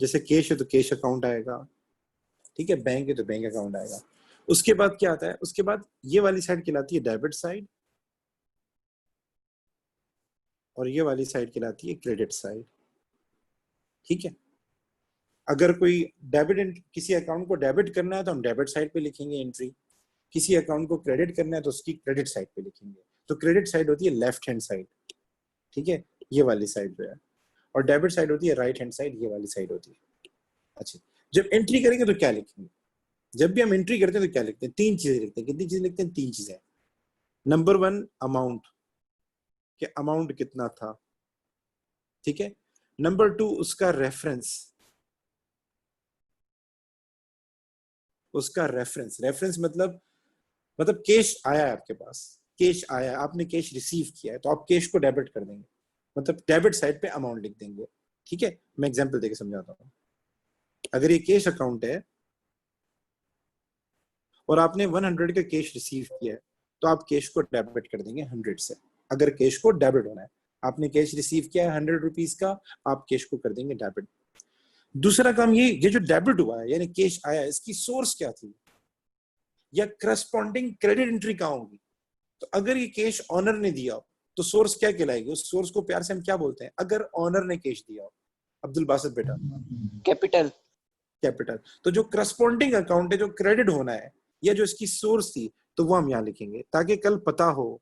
जैसे कैश है तो कैश अकाउंट आएगा, ठीक है, बैंक है तो बैंक अकाउंट आएगा। उसके बाद क्या आता है, उसके बाद ये वाली साइड कहलाती है डेबिट साइड, और ये वाली साइड कहलाती है क्रेडिट साइड, ठीक है। अगर कोई डेबिट, किसी अकाउंट को डेबिट करना है तो हम डेबिट साइड पे लिखेंगे एंट्री, किसी अकाउंट को क्रेडिट करना है तो उसकी क्रेडिट साइड पे लिखेंगे। तो क्रेडिट साइड होती है लेफ्ट हैंड साइड, ठीक है, ये वाली साइड जो है, और डेबिट साइड होती है राइट हैंड साइड, ये वाली साइड होती है। अच्छा, जब एंट्री करेंगे तो क्या लिखेंगे, जब भी हम एंट्री करते हैं तो क्या लिखते हैं, तीन चीजें लिखते हैं। कितनी चीजें लिखते हैं, तीन चीजें। नंबर वन, अमाउंट, कि अमाउंट कितना था, ठीक है। नंबर टू, उसका रेफरेंस, उसका रेफरेंस, रेफरेंस मतलब कैश आया है आपके पास, कैश आया है, आपने कैश रिसीव किया है, तो आप कैश को डेबिट कर देंगे, मतलब डेबिट साइड पे अमाउंट लिख देंगे, ठीक है। मैं एग्जांपल देके समझाता हूँ। अगर ये कैश अकाउंट है, और आपने 100 का कैश रिसीव किया है, तो आप कैश को डेबिट कर देंगे 100 से। अगर कैश को डेबिट होना है, आपने कैश रिसीव किया है 100 रुपीज का, आप कैश को कर देंगे डेबिट। दूसरा काम ये जो डेबिट हुआ है यानी कैश आया, इसकी सोर्स क्या थी या करस्पॉन्डिंग क्रेडिट एंट्री कहाँ होगी। तो अगर ये कैश ऑनर ने दिया तो सोर्स क्या कहलाएगी, उस सोर्स को प्यार से हम क्या बोलते हैं अगर ऑनर ने कैश दिया हो? अब्दुल बासित बेटा, कैपिटल। कैपिटल। तो जो करस्पॉन्डिंग अकाउंट है, जो क्रेडिट होना है या जो इसकी सोर्स थी, तो वो हम यहाँ लिखेंगे ताकि कल पता हो।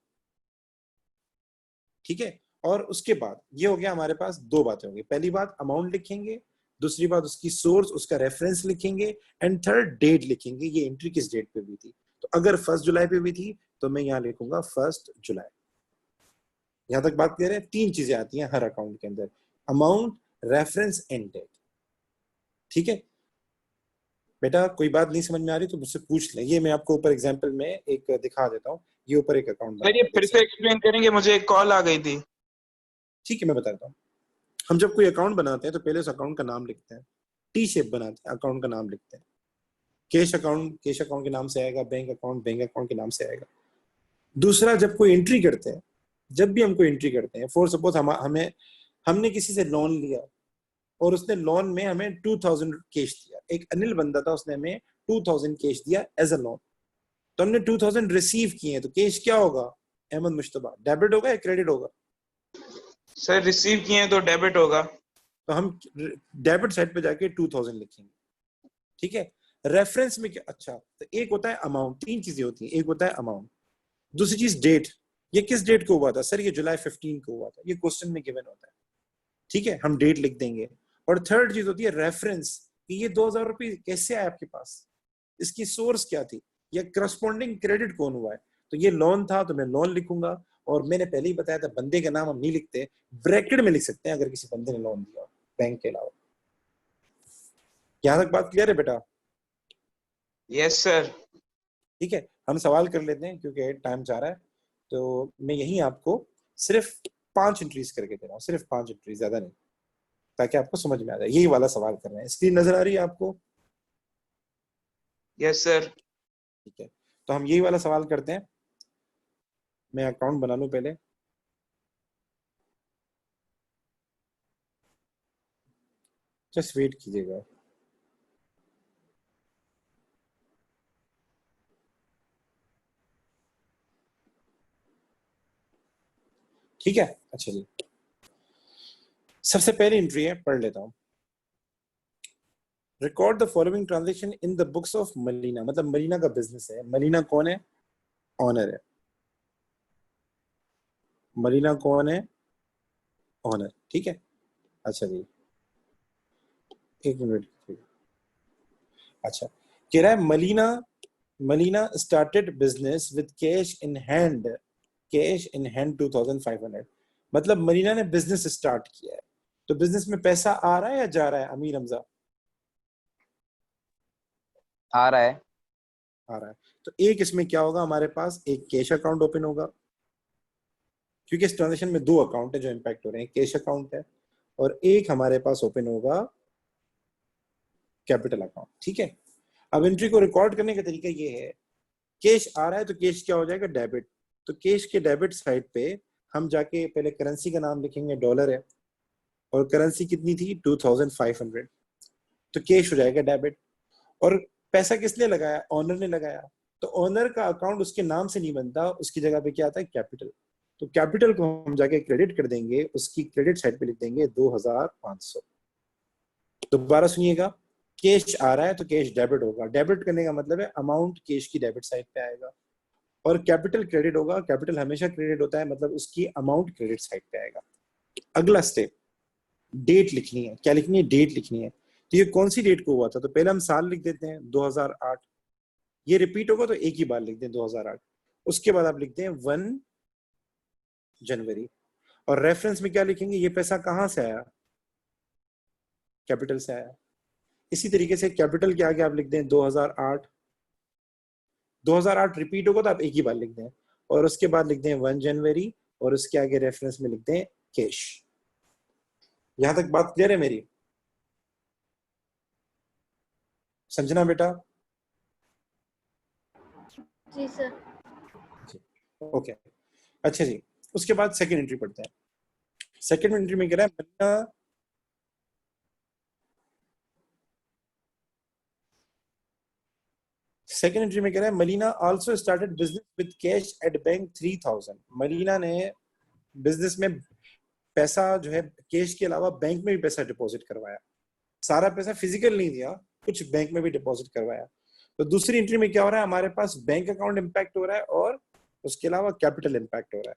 ठीक है, और उसके बाद ये हो गया हमारे पास दो बातें होंगी। पहली बात अमाउंट लिखेंगे, दूसरी बात उसकी सोर्स, उसका रेफरेंस लिखेंगे, एंड थर्ड डेट लिखेंगे, ये एंट्री किस डेट पे हुई थी। तो अगर 1 जुलाई पे हुई थी तो मैं यहाँ लिखूंगा 1 जुलाई। यहां तक बात क्लियर है? 3 चीजें आती हैं हर अकाउंट के अंदर, अमाउंट, रेफरेंस एंड डेट। ठीक है बेटा, कोई बात नहीं समझ में आ रही तो मुझसे पूछ लें। ये मैं आपको ऊपर एग्जांपल में एक दिखा देता हूँ। ये ऊपर एक अकाउंट सर ये फिर से एक्सप्लेन करेंगे, मुझे एक कॉल आ गई थी। ठीक है मैं बताता हूँ। हम जब कोई अकाउंट बनाते हैं तो पहले उस अकाउंट का नाम लिखते हैं, टी शेप बनाते हैं, अकाउंट का नाम लिखते हैं। कैश अकाउंट के नाम से आएगा, बैंक अकाउंट के नाम से आएगा। दूसरा, जब कोई एंट्री करते हैं, जब भी हम कोई एंट्री करते हैं, फॉर सपोज हमने किसी से लोन लिया और उसने लोन में हमें 2000 कैश दिया। एक अनिल बंदा था, उसने हमें 2000 कैश दिया एज अ लोन, तो हमने 2000 रिसीव किए हैं, तो कैश क्या होगा अहमद मुश्तबा, डेबिट होगा या क्रेडिट होगा? सर रिसीव किए हैं तो डेबिट होगा। तो हम डेबिट साइड पे जाके 2000 लिखेंगे। ठीक है, रेफरेंस में क्या, अच्छा तो एक होता है अमाउंट, 3 चीजें होती हैं, एक होता है अमाउंट, दूसरी चीज डेट। ये किस डेट को हुआ था सर? ये जुलाई 15 को हुआ था, ये क्वेश्चन में गिवन होता है। ठीक है, हम डेट लिख देंगे। और थर्ड चीज होती है रेफरेंस, कि ये 2000 रुपये कैसे आए आपके पास, इसकी सोर्स क्या थी, या करस्पॉन्डिंग क्रेडिट कौन हुआ है। तो ये लोन था तो मैं लोन लिखूंगा, और मैंने पहले ही बताया था बंदे का नाम हम नहीं लिखते, ब्रैकेट में लिख सकते हैं अगर किसी बंदे ने लोन दिया बैंक के अलावा। यहां तक बात क्लियर है बेटा? Yes sir. ठीक है, हम सवाल कर लेते हैं क्योंकि टाइम जा रहा है। तो मैं यही आपको सिर्फ 5 एंट्रीज करके दे रहा हूँ, सिर्फ 5 एंट्रीज, ज्यादा नहीं, ताकि आपको समझ में आ जाए। यही वाला सवाल कर रहे हैं। स्क्रीन नजर आ रही है आपको? Yes sir. ठीक है, तो हम यही वाला सवाल करते हैं। मैं अकाउंट बना लूं पहले, जस्ट वेट कीजिएगा। ठीक है, अच्छा जी, सबसे पहली एंट्री है, पढ़ लेता हूं। Record the following transaction in the books of Malina. मतलब मलीना का बिजनेस है। मलीना कौन है? ऑनर है। मलीना कौन है? ऑनर। ठीक है, अच्छा जी, एक मिनट। अच्छा, कह रहा है Malina Malina started business with cash in hand, cash in hand 2500। मतलब मलीना ने बिजनेस स्टार्ट किया है, तो बिजनेस में पैसा आ रहा है या जा रहा है अमीर हमजा? आ रहा है। आ रहा है। तो एक इसमें क्या होगा, हमारे पास एक कैश अकाउंट ओपन होगा, क्योंकि इस ट्रांजेक्शन में 2 अकाउंट है जो इंपैक्ट हो रहे हैं, कैश अकाउंट है और एक हमारे पास ओपन होगा कैपिटल अकाउंट। ठीक है, अब एंट्री को रिकॉर्ड करने का तरीका ये है, कैश आ रहा है तो कैश क्या हो जाएगा, डेबिट। तो कैश के डेबिट साइड पे हम जाके पहले करेंसी का नाम लिखेंगे, डॉलर है, और करेंसी कितनी थी 2500, तो कैश हो जाएगा डेबिट। और पैसा किसने लगाया? ऑनर ने लगाया। तो ऑनर का अकाउंट उसके नाम से नहीं बनता, उसकी जगह पे क्या आता है, कैपिटल। तो कैपिटल को हम जाके क्रेडिट कर देंगे, उसकी क्रेडिट साइड पे लिख देंगे 2500। दोबारा सुनिएगा, कैश आ रहा है तो कैश डेबिट होगा, डेबिट करने का मतलब है अमाउंट कैश की डेबिट साइड पे आएगा, और कैपिटल क्रेडिट होगा, कैपिटल हमेशा क्रेडिट होता है, मतलब उसकी अमाउंट क्रेडिट साइड पे आएगा। अगला स्टेप, डेट लिखनी है। क्या लिखनी है? डेट लिखनी है। तो ये कौन सी डेट को हुआ था? तो पहले हम साल लिख देते हैं 2008, ये रिपीट होगा तो एक ही बार लिख दें 2008। उसके बाद आप लिखते हैं 1 जनवरी, और रेफरेंस में क्या लिखेंगे, ये पैसा कहां से आया, कैपिटल से आया। इसी तरीके से कैपिटल के आगे आप लिख दें 2008, 2008 रिपीट होगा तो आप एक ही बार लिख दें, और उसके बाद लिख दें 1 जनवरी, और उसके आगे रेफरेंस में लिख दें कैश। यहां तक बात क्लियर है मेरी? समझना बेटा? जी सर। ओके अच्छा जी, उसके बाद सेकंड एंट्री पढ़ते हैं। सेकंड एंट्री में कह रहा है महीना सेकेंड एंट्री में कह रहा है Malina also started business with cash at bank 3000। Malina ने बिजनेस में पैसा जो है कैश के अलावा बैंक में भी पैसा डिपॉजिट करवाया, सारा पैसा फिजिकल नहीं दिया, कुछ बैंक में भी डिपॉजिट करवाया। तो दूसरी एंट्री में क्या हो रहा है, हमारे पास बैंक अकाउंट इंपैक्ट हो रहा है और उसके अलावा कैपिटल इंपैक्ट हो रहा है।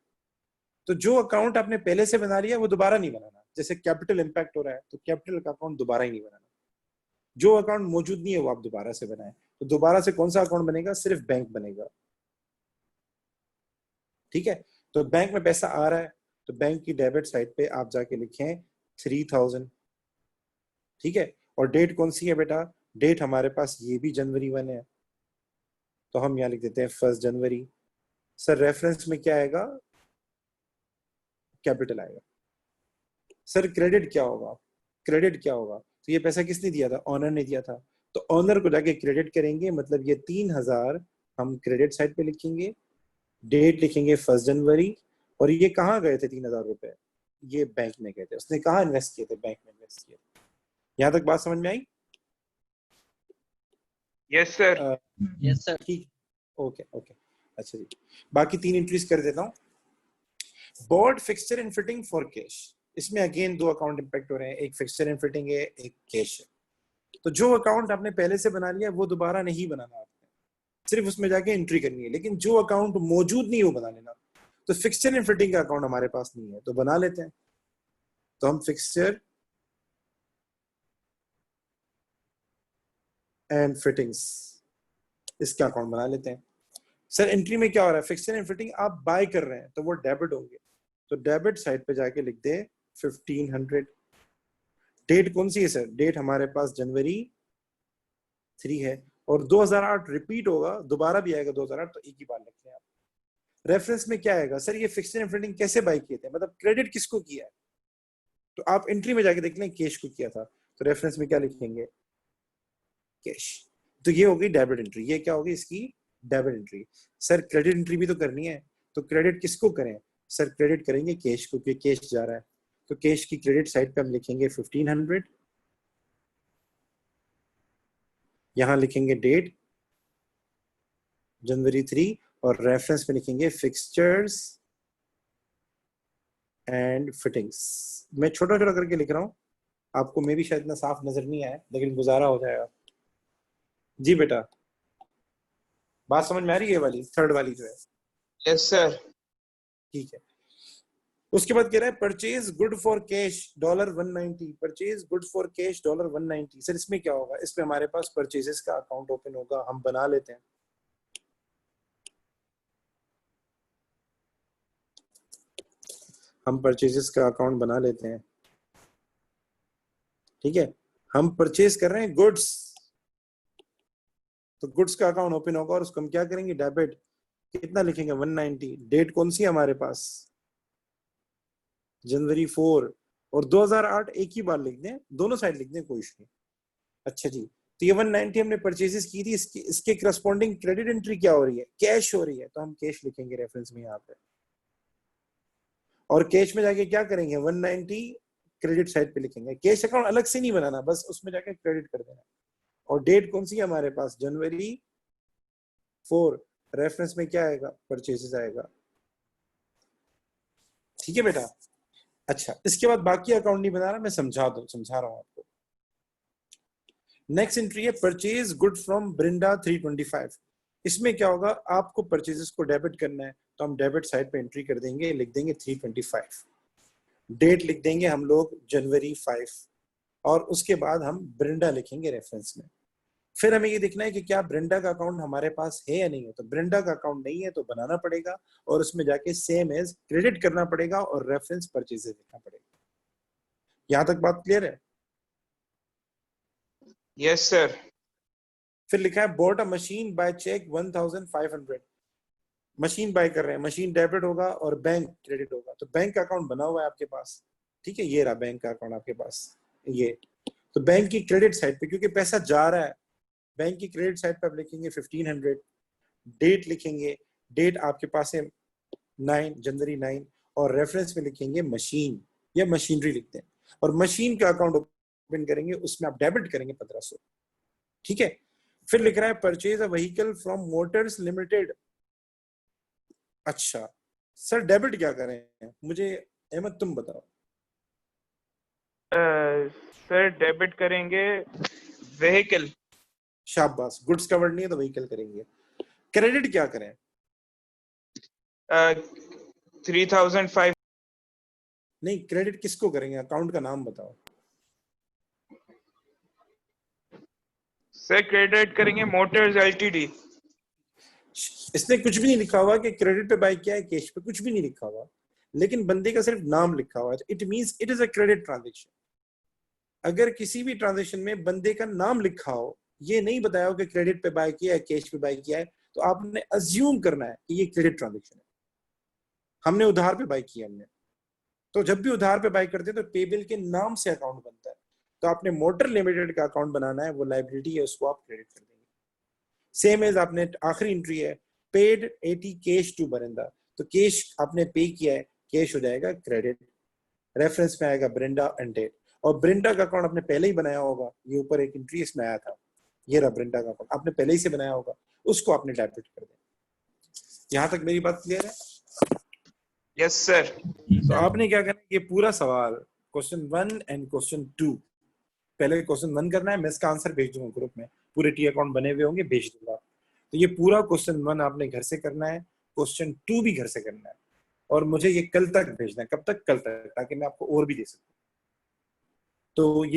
तो जो अकाउंट आपने पहले से बना लिया वो दोबारा नहीं बनाना। जैसे कैपिटल इंपैक्ट हो रहा है तो कैपिटल का अकाउंट दोबारा ही नहीं बनाना। जो अकाउंट मौजूद नहीं है वो आप दोबारा से बनाए। तो दोबारा से कौन सा अकाउंट बनेगा, सिर्फ बैंक बनेगा। ठीक है, तो बैंक में पैसा आ रहा है तो बैंक की डेबिट साइड पे आप जाके लिखें 3000। ठीक है, और डेट कौन सी है बेटा, डेट हमारे पास ये भी जनवरी 1 है तो हम यहाँ लिख देते हैं 1 जनवरी। सर रेफरेंस में क्या आएगा, कैपिटल आएगा। सर क्रेडिट क्या होगा, क्रेडिट क्या होगा, तो ये पैसा किसने दिया था, ऑनर ने दिया था। तो ऑनर को जाके क्रेडिट करेंगे, मतलब ये 3000 हम क्रेडिट साइड पे लिखेंगे, डेट लिखेंगे 1 जनवरी। और ये कहाँ गए थे 3000 रुपए, ये बैंक में गए थे। उसने कहाँ इन्वेस्ट किए थे, बैंक में इन्वेस्ट किए थे। यहाँ तक बात समझ में आई? Yes sir. Yes sir. ठीक, ओके ओके अच्छा जी, बाकी 3 एंट्रीज कर देता हूँ। Board fixture and fitting for cash, इसमें अगेन 2 अकाउंट इंपैक्ट हो रहे हैं, एक फिक्सचर एंड फिटिंग है, एक कैश है। तो जो अकाउंट आपने पहले से बना लिया वो दोबारा नहीं बनाना आपने, सिर्फ उसमें जाके एंट्री करनी है। लेकिन जो अकाउंट मौजूद नहीं हो बना लेना। तो फिक्सचर एंड फिटिंग का अकाउंट हमारे पास नहीं है तो बना लेते हैं। तो हम फिक्सचर एंड फिटिंग्स इसका अकाउंट बना लेते हैं। सर एंट्री में क्या हो रहा है, फिक्सचर एंड फिटिंग आप बाय कर रहे हैं तो वो डेबिट होंगे। तो डेबिट साइड पे जाके लिख दे 1500। डेट कौन सी है सर, डेट हमारे पास जनवरी 3 है और 2008 रिपीट होगा, दोबारा भी आएगा 2008, तो एक ही बार लिखते हैं आप। रेफरेंस में क्या आएगा, सर ये फिक्सचर एंड फिटिंग कैसे बाय किए थे, मतलब क्रेडिट किसको किया है। तो आप एंट्री में जाके देख लें कैश को किया था, तो रेफरेंस में क्या लिखेंगे, कैश। तो ये होगी डेबिट एंट्री, ये क्या होगी इसकी debit entry. Sir credit entry भी तो करनी है, तो क्रेडिट किसको करें, सर क्रेडिट करेंगे कैश को, क्योंकि कैश जा रहा है। तो कैश की क्रेडिट साइड पे हम लिखेंगे 1500, यहां लिखेंगे डेट जनवरी 3 और रेफरेंस में लिखेंगे फिक्सचर्स एंड फिटिंग्स। मैं छोटा छोटा करके लिख रहा हूं, आपको मे भी शायद इतना साफ नजर नहीं आया लेकिन गुजारा हो जाएगा। जी बेटा, बात समझ में आ रही है, वाली थर्ड वाली जो है। Yes sir. ठीक है, उसके बाद कह रहा है purchase good for cash $190, purchase good for cash $190। Sir इसमें क्या होगा, इसमें हमारे पास परचेजेस का अकाउंट ओपन होगा, हम बना लेते हैं। हम परचेजेस का अकाउंट बना लेते हैं। ठीक है, हम परचेज कर रहे हैं गुड्स, तो गुड्स का अकाउंट ओपन होगा और उसको हम क्या करेंगे, डेबिट। कितना लिखेंगे 190। डेट कौन सी है हमारे पास, जनवरी 4 और 2008 एक ही बार लिख दें, दोनों साइड लिख दें, कोई इशू नहीं। अच्छा जी, तो ये 190 हमने परचेजेस की थी, इसके करस्पॉन्डिंग क्रेडिट एंट्री क्या हो रही है, कैश हो रही है, तो हम कैश लिखेंगे रेफरेंस में यहाँ पे। और कैश में जाके क्या करेंगे, 190 क्रेडिट साइड पे लिखेंगे। कैश अकाउंट अलग से नहीं बनाना, बस उसमें जाके क्रेडिट कर देना। और डेट कौन सी है हमारे पास, जनवरी 4, रेफरेंस में क्या आएगा, परचेजेस आएगा। ठीक है बेटा। अच्छा, इसके बाद बाकी अकाउंट नहीं बना रहा, मैं समझा रहा हूं आपको। नेक्स्ट एंट्री है परचेज गुड फ्रॉम ब्रिंडा 325। इसमें क्या होगा, आपको परचेजेस को डेबिट करना है तो हम डेबिट साइड पे एंट्री कर देंगे, लिख देंगे 325। डेट लिख देंगे हम लोग जनवरी 5 और उसके बाद हम ब्रिंडा लिखेंगे रेफरेंस में। फिर हमें ये देखना है कि क्या ब्रिंडा का अकाउंट हमारे पास है या नहीं है। तो ब्रिंडा का अकाउंट नहीं है तो बनाना पड़ेगा और उसमें जाके सेम एज क्रेडिट करना पड़ेगा और रेफरेंस परचेजेस लिखना पड़ेगा। यहां तक बात क्लियर है? Yes sir. फिर लिखा है bought a machine by cheque 1500। Machine buy कर रहे हैं, मशीन डेबिट होगा और बैंक क्रेडिट होगा। तो बैंक का अकाउंट बना हुआ है आपके पास, ठीक है, ये रहा बैंक का अकाउंट आपके पास ये। तो बैंक की क्रेडिट साइड पे क्योंकि पैसा जा रहा है, बैंक की क्रेडिट साइड पे आप लिखेंगे 1500। डेट लिखेंगे, डेट आपके पास है 9 जनवरी 9, और रेफरेंस में लिखेंगे मशीन या मशीनरी लिखते हैं, और मशीन का अकाउंट ओपन करेंगे, उसमें आप डेबिट करेंगे 1500, ठीक है। फिर लिख रहा है purchase a vehicle from Motors limited. अच्छा सर, डेबिट क्या करें, मुझे अहमद तुम बताओ। सर डेबिट करेंगे व्हीकल। शाबाश, गुड्स कवर्ड नहीं है तो व्हीकल करेंगे। क्रेडिट क्या करें? 3005। नहीं, क्रेडिट किसको करेंगे, अकाउंट का नाम बताओ। सर क्रेडिट करेंगे मोटर्स एलटीडी। इसने कुछ भी नहीं लिखा हुआ कि क्रेडिट पे बाय किया है, कैश पे, कुछ भी नहीं लिखा हुआ, लेकिन बंदे का सिर्फ नाम लिखा हुआ है, it means it is a credit transaction. अगर किसी भी ट्रांजैक्शन में बंदे का नाम लिखा हो, ये नहीं बताया हो कि क्रेडिट पे बाय किया है, कैश पे बाय किया है, तो आपने अज्यूम करना है कि ये क्रेडिट ट्रांजैक्शन है, हमने उधार पे बाय किया हमने। तो जब भी उधार पे बाय करते हैं तो पेबिल के नाम से अकाउंट बनता है, तो आपने मोटर लिमिटेड का अकाउंट बनाना है, वो लाइबिलिटी है, उसको आप क्रेडिट कर देंगे। सेम एज आपने आखिरी एंट्री है पेड 80 कैश टू बरिंदा, तो कैश आपने पे किया है, कैश हो जाएगा क्रेडिट। रेफरेंस में आएगा ब्रिंडा एंड डेट, और ब्रिंडा का अकाउंट आपने पहले ही बनाया होगा, ये ऊपर एक एंट्री इसमें आया था, ये रहा ब्रिंडा का अकाउंट आपने पहले ही से बनाया होगा, उसको आपने डेबिट कर देना। यहां तक मेरी बात क्लियर है? Yes sir. तो आपने क्या करना है, ये पूरा सवाल क्वेश्चन 1 एंड क्वेश्चन 2, पहले क्वेश्चन 1 करना है, मैं इसका आंसर भेज दूंगा ग्रुप में, पूरे टी अकाउंट बने हुए होंगे, भेज दूंगा। तो ये पूरा क्वेश्चन 1 आपने घर से करना है, क्वेश्चन 2 भी घर से करना है, और मुझे ये कल तक भेजना है। कब तक? कल तक, ताकि मैं आपको और भी दे सकूं। तो ये